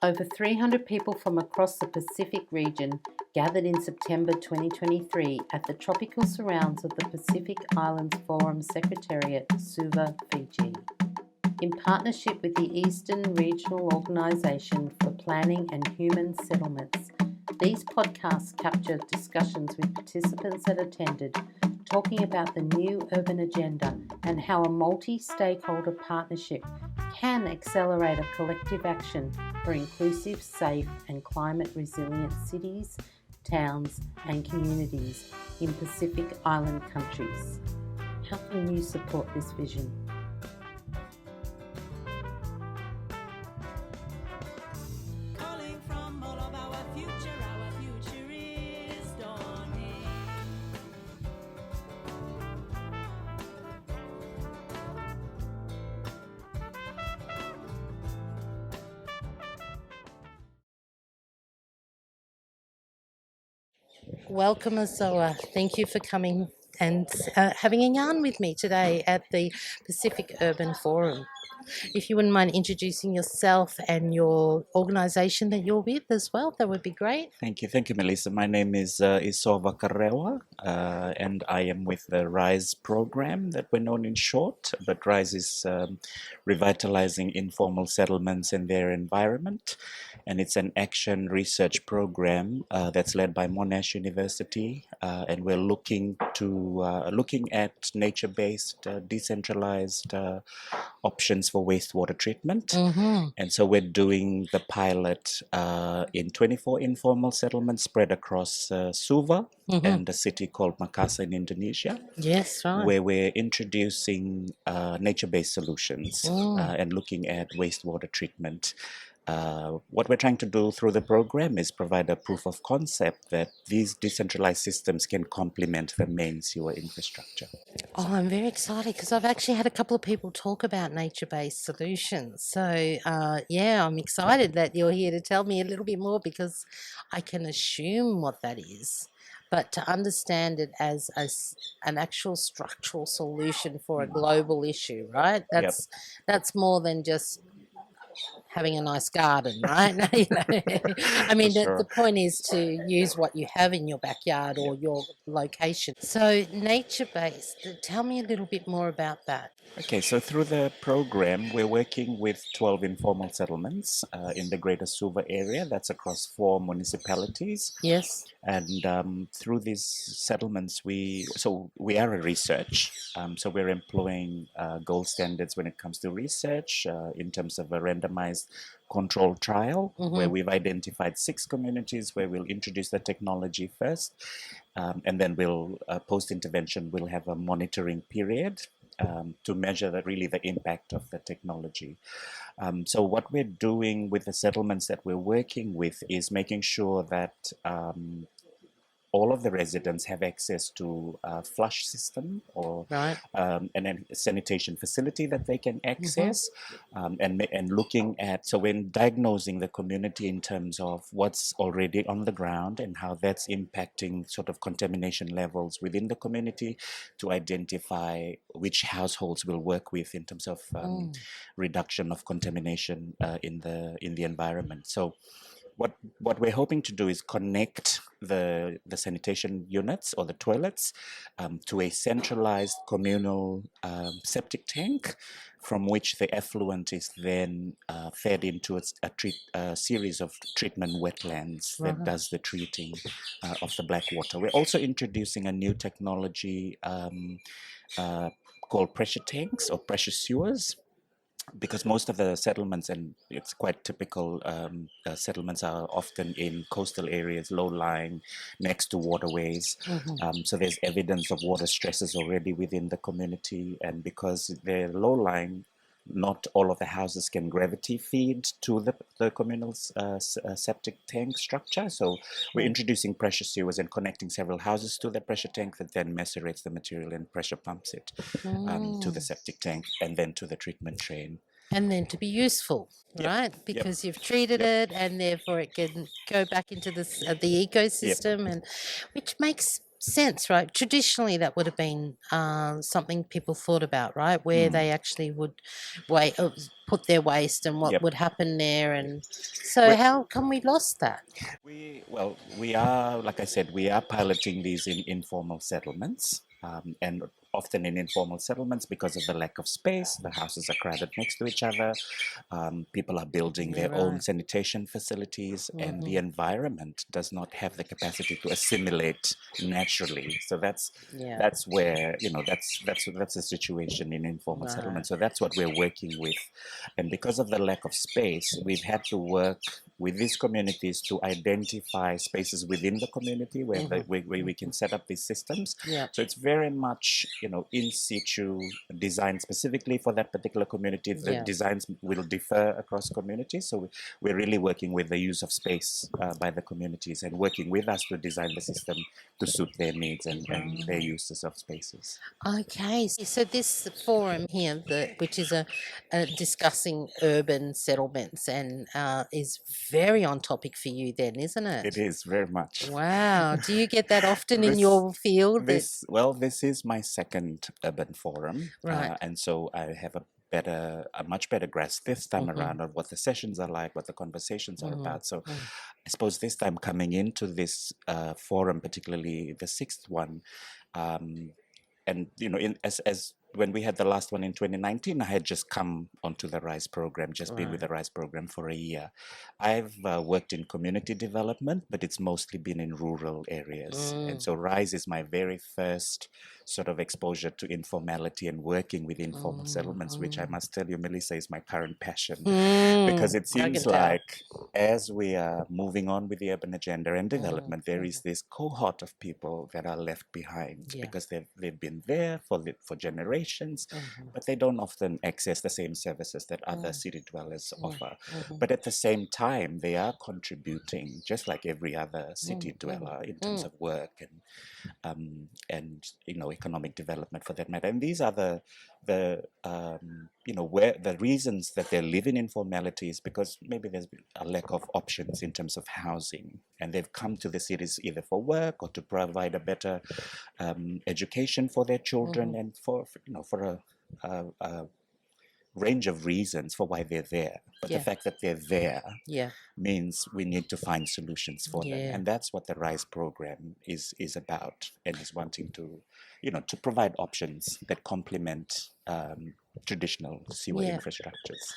Over 300 people from across the Pacific region gathered in September 2023 at the tropical surrounds of the Pacific Islands Forum Secretariat, Suva, Fiji. In partnership with the Eastern Regional Organisation for Planning and Human Settlements, these podcasts capture discussions with participants that attended, talking about the new urban agenda and how a multi-stakeholder partnership can accelerate a collective action for inclusive, safe and climate-resilient cities, towns and communities in Pacific Island countries. How can you support this vision? Welcome, Isoa. Thank you for coming and having a yarn with me today at the Pacific Urban Forum. If you wouldn't mind introducing yourself and your organisation that you're with as well, that would be great. Thank you, Melissa. My name is Isoa Vakarewa, and I am with the RISE program that we're known in short, but RISE is Revitalising Informal Settlements and Their Environment, and it's an action research program that's led by Monash University, and we're looking at nature-based, decentralised options for wastewater treatment. And so we're doing the pilot in 24 informal settlements spread across Suva and a city called Makassar in Indonesia. Yes, right. Where we're introducing nature-based solutions and looking at wastewater treatment. What we're trying to do through the program is provide a proof of concept that these decentralized systems can complement the main sewer infrastructure. Oh, I'm very excited because I've actually had a couple of people talk about nature-based solutions. So, I'm excited that you're here to tell me a little bit more because I can assume what that is. But to understand it as an actual structural solution for a global issue, right? That's more than just having a nice garden, right? I mean, the point is to use what you have in your backyard or your location. So nature-based, tell me a little bit more about that. Okay, so through the program, we're working with 12 informal settlements in the greater Suva area. That's across 4 municipalities. Yes. And through these settlements, we are a research. So we're employing gold standards when it comes to research in terms of a randomized control trial where we've identified 6 communities where we'll introduce the technology first. And then we'll, post-intervention, we'll have a monitoring period to measure the impact of the technology. So what we're doing with the settlements that we're working with is making sure that all of the residents have access to a flush system or and a sanitation facility that they can access, and looking at, so when diagnosing the community in terms of what's already on the ground and how that's impacting sort of contamination levels within the community, to identify which households we'll work with in terms of reduction of contamination in the environment. So what we're hoping to do is connect the sanitation units or the toilets to a centralized communal septic tank, from which the effluent is then fed into a series of treatment wetlands that does the treating of the black water. We're also introducing a new technology called pressure tanks or pressure sewers, because most of the settlements, and it's quite typical, settlements are often in coastal areas, low-lying, next to waterways. So there's evidence of water stresses already within the community, and because they're low-lying, not all of the houses can gravity feed to the communal septic tank structure. So we're introducing pressure sewers and connecting several houses to the pressure tank that then macerates the material and pressure pumps it to the septic tank and then to the treatment train. And then to be useful, right? Because you've treated it, and therefore it can go back into the ecosystem, and which makes sense, right? Traditionally, that would have been something people thought about, right? Where they actually would put their waste and what Yep. would happen there. And so We- how come we lost that? we are, like I said, we are piloting these in informal settlements, and often in informal settlements because of the lack of space. The houses are crowded next to each other. People are building their own sanitation facilities, and the environment does not have the capacity to assimilate naturally. So that's where that's the situation in informal settlement. So that's what we're working with, and because of the lack of space, we've had to work with these communities to identify spaces within the community where, where we can set up these systems. So it's very much, in situ design specifically for that particular community. The designs will differ across communities. So we're really working with the use of space by the communities and working with us to design the system to suit their needs and their uses of spaces. Okay, so this forum here, which is a discussing urban settlements, and is very on topic for you, then, isn't it? It is very much. Wow. Do you get that often in your field? This is my second urban forum, Right. and so I have a much better grasp this time around of what the sessions are like, what the conversations are about. So I suppose this time coming into this forum, particularly the sixth one, and as when we had the last one in 2019, I had just come onto the RISE program, just been with the RISE program for a year. I've worked in community development, but it's mostly been in rural areas. And so RISE is my very first sort of exposure to informality and working with informal settlements, which I must tell you, Melissa, is my current passion. Because it seems like as we are moving on with the urban agenda and development, there is this cohort of people that are left behind because they've been there for generations. But they don't often access the same services that other city dwellers offer. But at the same time, they are contributing just like every other city dweller in terms of work and economic development for that matter. And these are where the reasons that they live in informality is because maybe there's a lack of options in terms of housing, and they've come to the cities either for work or to provide a better education for their children and for a range of reasons for why they're there. But the fact that they're there means we need to find solutions for them. And that's what the RISE program is about, and is wanting to, to provide options that complement traditional sewer infrastructures.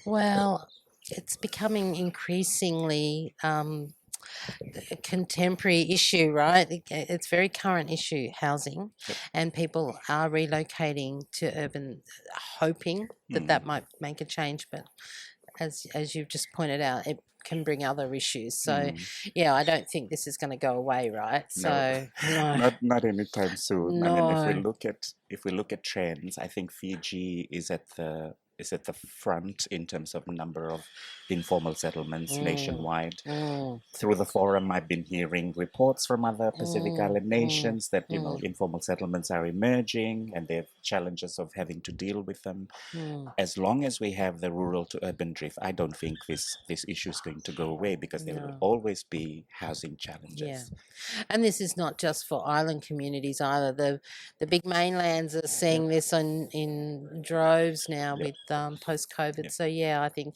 Well, it's becoming increasingly a contemporary issue, right? It's a very current issue, housing, and people are relocating to urban, hoping that might make a change. But as you've just pointed out, it can bring other issues. So, I don't think this is going to go away, right? So, no. Not anytime soon. No. I mean, if we look at trends, I think Fiji is at the front in terms of number of informal settlements nationwide. Through the forum, I've been hearing reports from other Pacific Island nations that informal settlements are emerging and they have challenges of having to deal with them. As long as we have the rural to urban drift, I don't think this issue is going to go away, because there will always be housing challenges. And this is not just for island communities either. The big mainlands are seeing this in droves now with post-COVID. So I think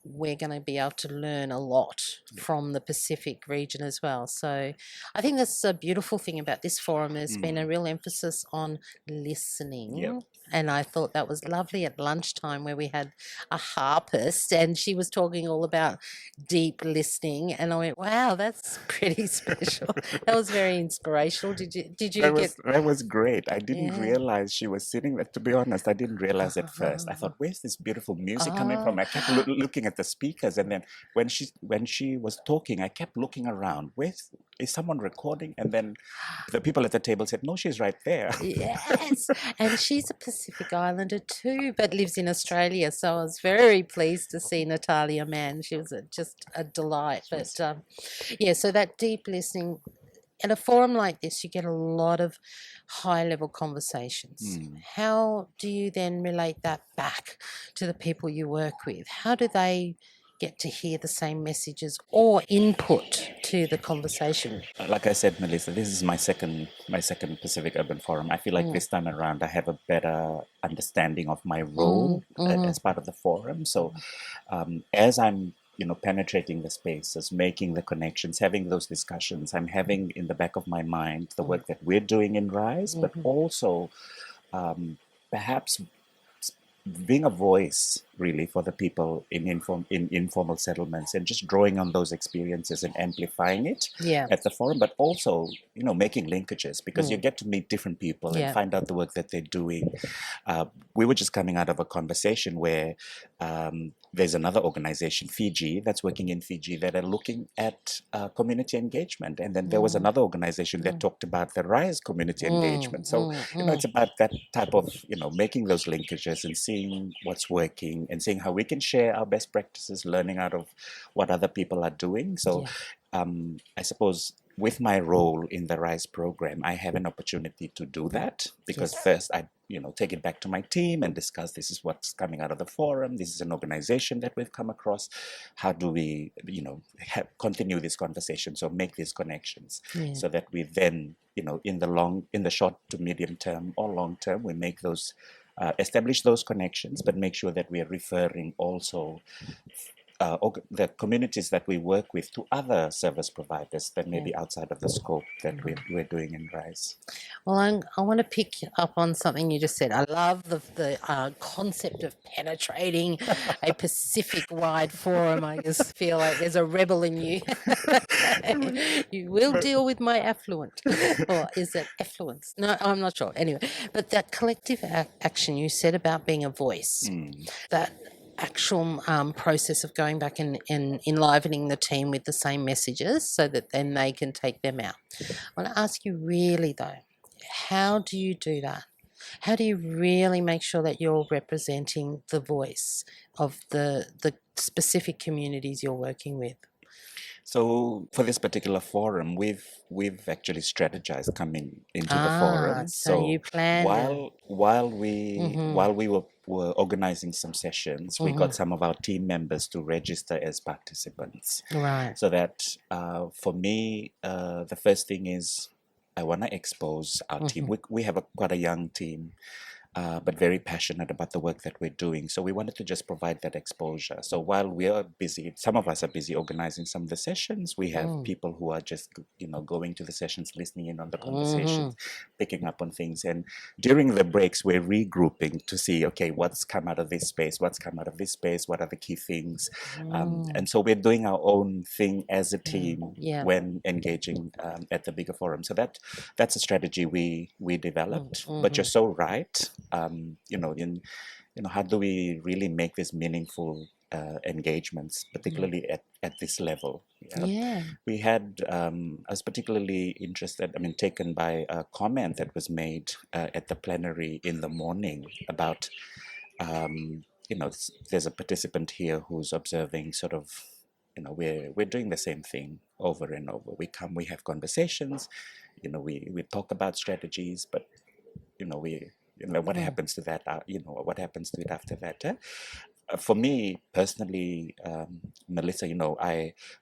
we're going to be able to learn a lot from the Pacific region as well. So I think that's a beautiful thing about this forum. There's been a real emphasis on listening. And I thought that was lovely at lunchtime, where we had a harpist and she was talking all about deep listening. And I went, wow, that's pretty special. That was very inspirational. Did you That was great. I didn't realize she was sitting there. To be honest, I didn't realize at first. I thought, where's this beautiful music coming from? I kept looking at the speakers, and then when she was talking, I kept looking around. Is someone recording? And then the people at the table said, no, she's right there. Yes, and she's a Pacific Islander too, but lives in Australia. So I was very pleased to see Natalia Mann. She was just a delight. But so that deep listening. At a forum like this, you get a lot of high-level conversations. How do you then relate that back to the people you work with? How do they get to hear the same messages or input to the conversation? Like I said, Melissa, this is my second Pacific Urban Forum. I feel like this time around I have a better understanding of my role as part of the forum. So as I'm penetrating the spaces, making the connections, having those discussions, I'm having in the back of my mind the work that we're doing in Rise, but also perhaps being a voice really for the people in informal settlements, and just drawing on those experiences and amplifying it at the forum, but also making linkages, because you get to meet different people and find out the work that they're doing. We were just coming out of a conversation where there's another organization, Fiji, that's working in Fiji, that are looking at community engagement. And then there was another organization that talked about the Rise community engagement. So, it's about that type of, making those linkages and seeing what's working and seeing how we can share our best practices, learning out of what other people are doing. So I suppose with my role in the Rise program, I have an opportunity to do that, because first I take it back to my team and discuss, this is what's coming out of the forum, this is an organization that we've come across, how do we continue this conversation, so make these connections so that we then in the short to medium term or long term, we make those establish those connections, but make sure that we are referring also the communities that we work with to other service providers that may be outside of the scope that we're doing in Rise. Well, I want to pick up on something you just said. I love the concept of penetrating a Pacific-wide forum. I just feel like there's a rebel in you. You will deal with my affluent. Or is it effluence? No, I'm not sure. Anyway, but that collective action you said about being a voice, that actual process of going back and enlivening the team with the same messages so that then they can take them out. I want to ask you really though, how do you do that? How do you really make sure that you're representing the voice of the specific communities you're working with? So for this particular forum, we've actually strategized coming into the forum. So you planned while we were organizing some sessions, we got some of our team members to register as participants. Right. So that for me, the first thing is I want to expose our team. We have quite a young team. But very passionate about the work that we're doing. So we wanted to just provide that exposure. So while we are busy, some of us are busy organizing some of the sessions, we have people who are just, going to the sessions, listening in on the conversations, picking up on things. And during the breaks, we're regrouping to see, okay, what's come out of this space, what are the key things. And so we're doing our own thing as a team when engaging at the bigger forum. So that's a strategy we developed. But you're so right. How do we really make this meaningful engagements, particularly at this level? We had, I was particularly interested, taken by a comment that was made at the plenary in the morning about, there's a participant here who's observing sort of, we're doing the same thing over and over. We have conversations, we talk about strategies, but, what happens to that? What happens to it after that? For me personally, Melissa,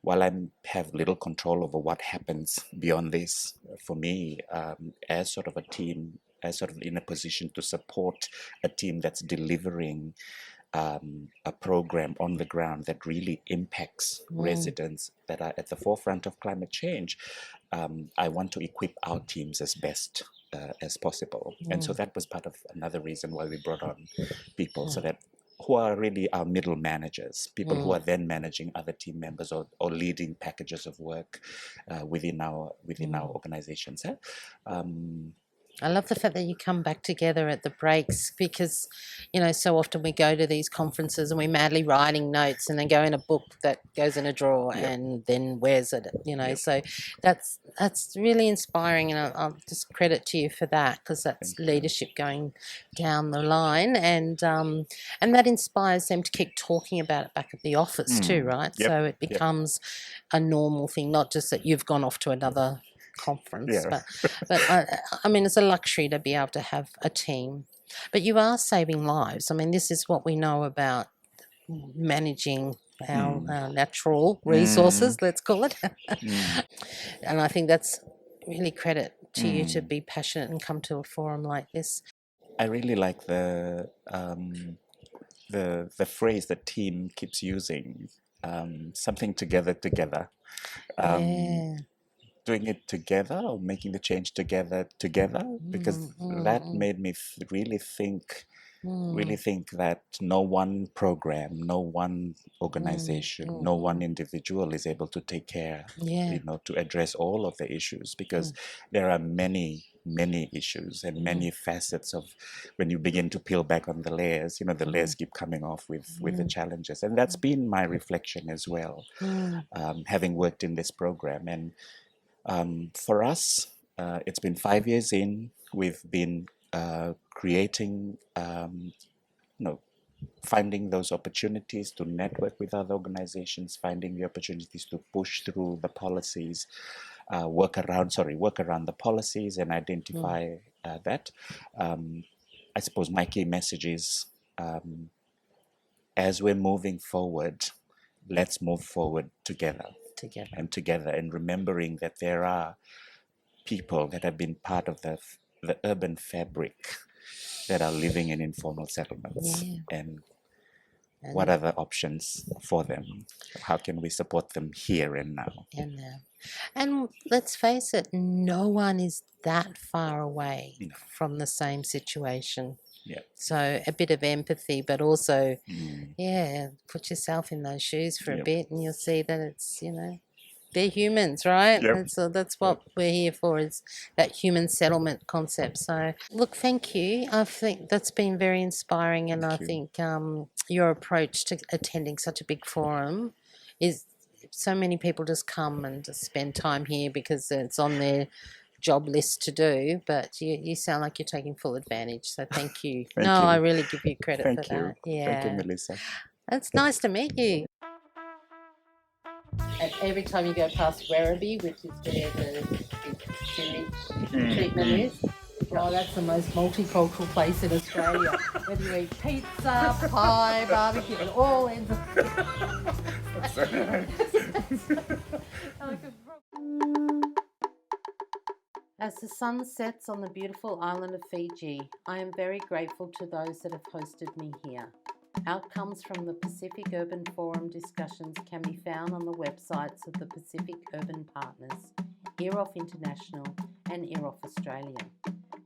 while I have little control over what happens beyond this, for me, as sort of a team, as sort of in a position to support a team that's delivering a program on the ground that really impacts residents that are at the forefront of climate change, I want to equip our teams as best as possible. And so that was part of another reason why we brought on people, so that who are really our middle managers, people who are then managing other team members or leading packages of work within our organizations. I love the fact that you come back together at the breaks, because, so often we go to these conferences and we're madly writing notes and then go in a book that goes in a drawer and then where's it, so that's really inspiring, and I'll just credit to you for that, because that's leadership going down the line, and that inspires them to keep talking about it back at the office too, right? So it becomes a normal thing, not just that you've gone off to another conference, but it's a luxury to be able to have a team. But you are saving lives. This is what we know about managing our natural resources, let's call it. And I think that's really credit to you to be passionate and come to a forum like this. I really like the phrase the team keeps using, something together. Doing it together or making the change together, because that made me really think that no one program, no one organization, no one individual is able to take care, to address all of the issues, because there are many issues and many facets of, when you begin to peel back on the layers, the layers keep coming off with the challenges. And that's been my reflection as well, having worked in this program. And for us, it's been 5 years in. We've been creating, finding those opportunities to network with other organizations, finding the opportunities to push through the policies, work around the policies and identify that. I suppose my key message is, as we're moving forward, let's move forward together, and remembering that there are people that have been part of the urban fabric that are living in informal settlements, and what are the options for them? How can we support them here and now? And let's face it, no one is that far away from the same situation. So a bit of empathy, but also, put yourself in those shoes for a bit, and you'll see that it's, they're humans, right? That's what we're here for, is that human settlement concept. So, look, thank you. I think that's been very inspiring, and I think your approach to attending such a big forum is, so many people just come and just spend time here because it's on their job list to do, but you sound like you're taking full advantage, so thank you. Thank you. I really give you credit Thank for you. that. Yeah. Thank you, Melissa. It's nice to meet you. And every time you go past Werribee, which is where the sewage treatment is, that's the most multicultural place in Australia. Whether you eat pizza, pie, barbecue, it all ends up. As the sun sets on the beautiful island of Fiji, I am very grateful to those that have hosted me here. Outcomes from the Pacific Urban Forum discussions can be found on the websites of the Pacific Urban Partners, EAROF International and EAROF Australia.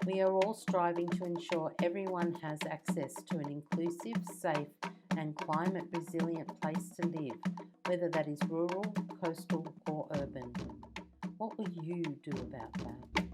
We are all striving to ensure everyone has access to an inclusive, safe and climate resilient place to live, whether that is rural, coastal or urban. What will you do about that?